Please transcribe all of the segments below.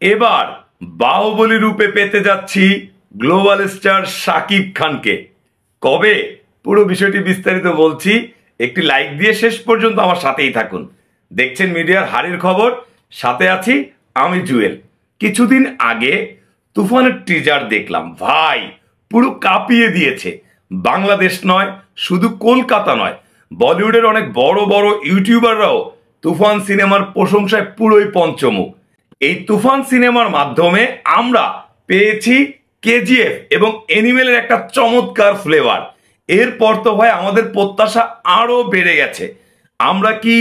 এবার বাহুবলী রূপে পেতে যাচ্ছি গ্লোবাল স্টার শাকিব খানকে। কবে পুরো বিষয়টি বিস্তারিত বলছি, একটি লাইক দিয়ে শেষ পর্যন্ত আমার সাথেই থাকুন। দেখছেন মিডিয়ার হারির খবর, সাথে আছি আমি জুয়েল। কিছুদিন আগে তুফানের টিজার দেখলাম, ভাই পুরো কাঁপিয়ে দিয়েছে। বাংলাদেশ নয়, শুধু কলকাতা নয়, বলিউডের অনেক বড় বড় ইউটিউবাররাও তুফান সিনেমার প্রশংসায় পুরোই পঞ্চমুখ। এই তুফান সিনেমার মাধ্যমে আমরা পেয়েছি কেজিএফ এবং এনিমেলের একটা চমৎকার ফ্লেভার। এরপর তো ভাই আমাদের প্রত্যাশা আরো বেড়ে গেছে। আমরা কি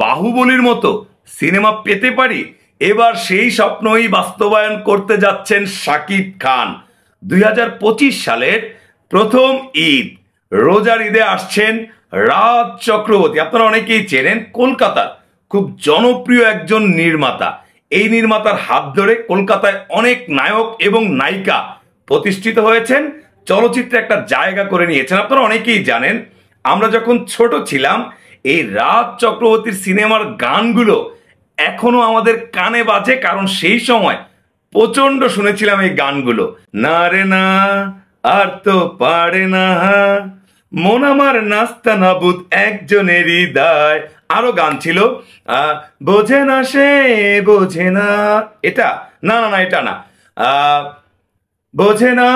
বাহুবলীর মতো সিনেমা পেতে পারি? এবার সেই স্বপ্নই বাস্তবায়ন করতে যাচ্ছেন শাকিব খান। 2025 সালের প্রথম ঈদ, রোজার ঈদে আসছেন রাজ চক্রবর্তী। আপনারা অনেকেই চেনেন, কলকাতার খুব জনপ্রিয় একজন নির্মাতা। এই নির্মাতার হাত ধরে কলকাতায় অনেক নায়ক এবং নায়িকা প্রতিষ্ঠিত হয়েছেন, চলচ্চিত্রে একটা জায়গা করে নিয়েছেন। আপনারা অনেকেই জানেন, আমরা যখন ছোট ছিলাম এই রাজ চক্রবর্তীর সিনেমার গানগুলো এখনো আমাদের কানে বাজে, কারণ সেই সময় প্রচন্ড শুনেছিলাম এই গানগুলো। না রে না, আর তো পারে না, মন আমার নাস্তা নাবুদ একজনের হৃদয়। আরো গান ছিল, বোঝে না সে বোঝে না, এটা না না না এটা না, বোঝে না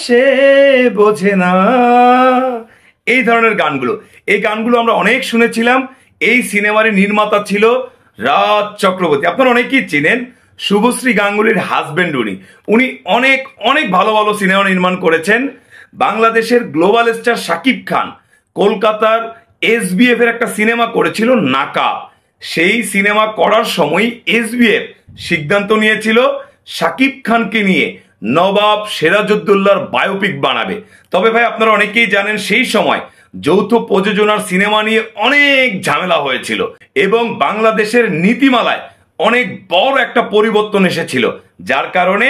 সে বোঝে না, এই ধরনের গানগুলো। এই গানগুলো আমরা অনেক শুনেছিলাম। এই সিনেমার নির্মাতা ছিল রাজ চক্রবর্তী। আপনারা অনেকেই চিনেন, শুভশ্রী গাঙ্গুলির হাজবেন্ড উনি। উনি অনেক অনেক ভালো ভালো সিনেমা নির্মাণ করেছেন। বাংলাদেশের গ্লোবাল স্টার শাকিব খান কলকাতার এসবিএফ এর একটা সিনেমা করেছিল নাকাব। সেই সিনেমা করার সময় এসবিএফ সিদ্ধান্ত নিয়েছিল শাকিব খানকে নিয়ে নবাব সিরাজউদ্দৌলার বায়োপিক বানাবে। তবে ভাই আপনারা অনেকেই জানেন, সেই সময় যৌথ প্রযোজনার সিনেমা নিয়ে অনেক ঝামেলা হয়েছিল এবং বাংলাদেশের নীতিমালায় অনেক বড় একটা পরিবর্তন এসেছিল, যার কারণে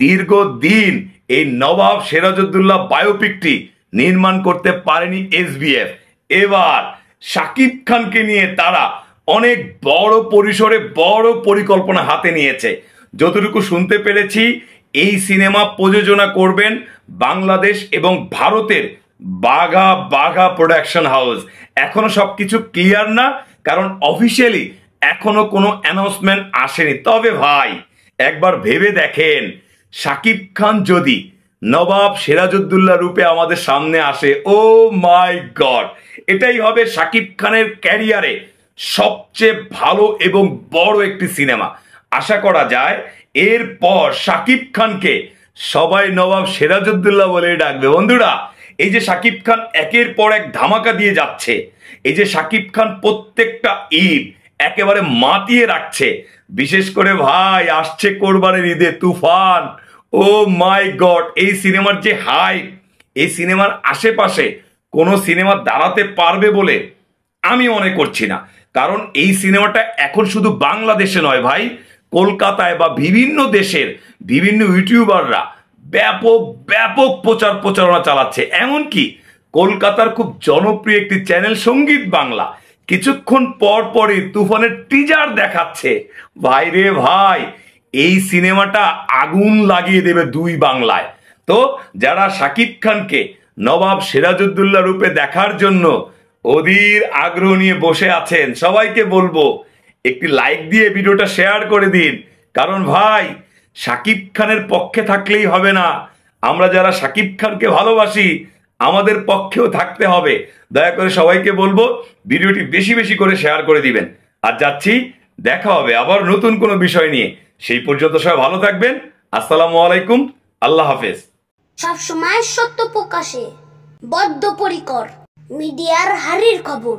দীর্ঘদিন এই নবাব সিরাজউদ্দৌলা বায়োপিকটি নির্মাণ করতে পারেনি এসবিএফ। এবার শাকিব খানকে নিয়ে তারা অনেক বড় পরিসরে বড় পরিকল্পনা হাতে নিয়েছে। যতটুকু শুনতে পেরেছি, এই সিনেমা প্রযোজনা করবেন বাংলাদেশ এবং ভারতের বাঘা বাঘা প্রোডাকশন হাউস। এখনো সবকিছু ক্লিয়ার না, কারণ অফিসিয়ালি এখনো কোনো অ্যানাউন্সমেন্ট আসেনি। তবে ভাই একবার ভেবে দেখেন, শাকিব খান যদি নবাব সিরাজউদ্দৌলা রূপে আমাদের সামনে আসে, ও মাই গড, এটাই হবে শাকিব খানের ক্যারিয়ারে সবচেয়ে ভালো এবং বড় একটি সিনেমা। আশা করা যায় এরপর শাকিব খানকে সবাই নবাব সিরাজউদ্দৌলা বলে ডাকবে। বন্ধুরা, এই যে শাকিব খান একের পর এক ধামাকা দিয়ে যাচ্ছে, এই যে শাকিব খান প্রত্যেকটা ঈদ একেবারে মাতিয়ে রাখছে, বিশেষ করে ভাই আসছে কোরবানির ঈদে তুফান। ও মাই গড, এই সিনেমার যে হাইপ, এই সিনেমার আশেপাশে কোনো সিনেমা দাঁড়াতে পারবে বলে আমি মনে করছি না। কারণ এই সিনেমাটা এখন শুধু বাংলাদেশে নয় ভাই, কলকাতায় বা বিভিন্ন দেশের বিভিন্ন ইউটিউবাররা ব্যাপক ব্যাপক প্রচারণা চালাচ্ছে। এমনকি কলকাতার খুব জনপ্রিয় একটি চ্যানেল সঙ্গীত বাংলা কিছুক্ষণ পর পরই তুফানের টিজার দেখাচ্ছে। ভাই রে ভাই, এই সিনেমাটা আগুন লাগিয়ে দেবে দুই বাংলায়। তো যারা শাকিব খানকে নবাব সিরাজউদ্দৌলা রূপে দেখার জন্য অধীর আগ্রহ নিয়ে বসে আছেন, সবাইকে বলবো একটি লাইক দিয়ে ভিডিওটা শেয়ার করে দিন। কারণ ভাই শাকিব খানের পক্ষে থাকলেই হবে না, আমরা যারা শাকিব খানকে ভালোবাসি আমাদের পক্ষেও থাকতে হবে। দয়া করে সবাইকে বলবো ভিডিওটি বেশি বেশি করে শেয়ার করে দিবেন। আর যাচ্ছি, দেখা হবে আবার নতুন কোনো বিষয় নিয়ে। সেই পর্যন্ত সবাই ভালো থাকবেন। আসসালামু আলাইকুম, আল্লাহ হাফেজ। সবসময় সত্য প্রকাশে বদ্ধপরিকর মিডিয়ার হারির খবর।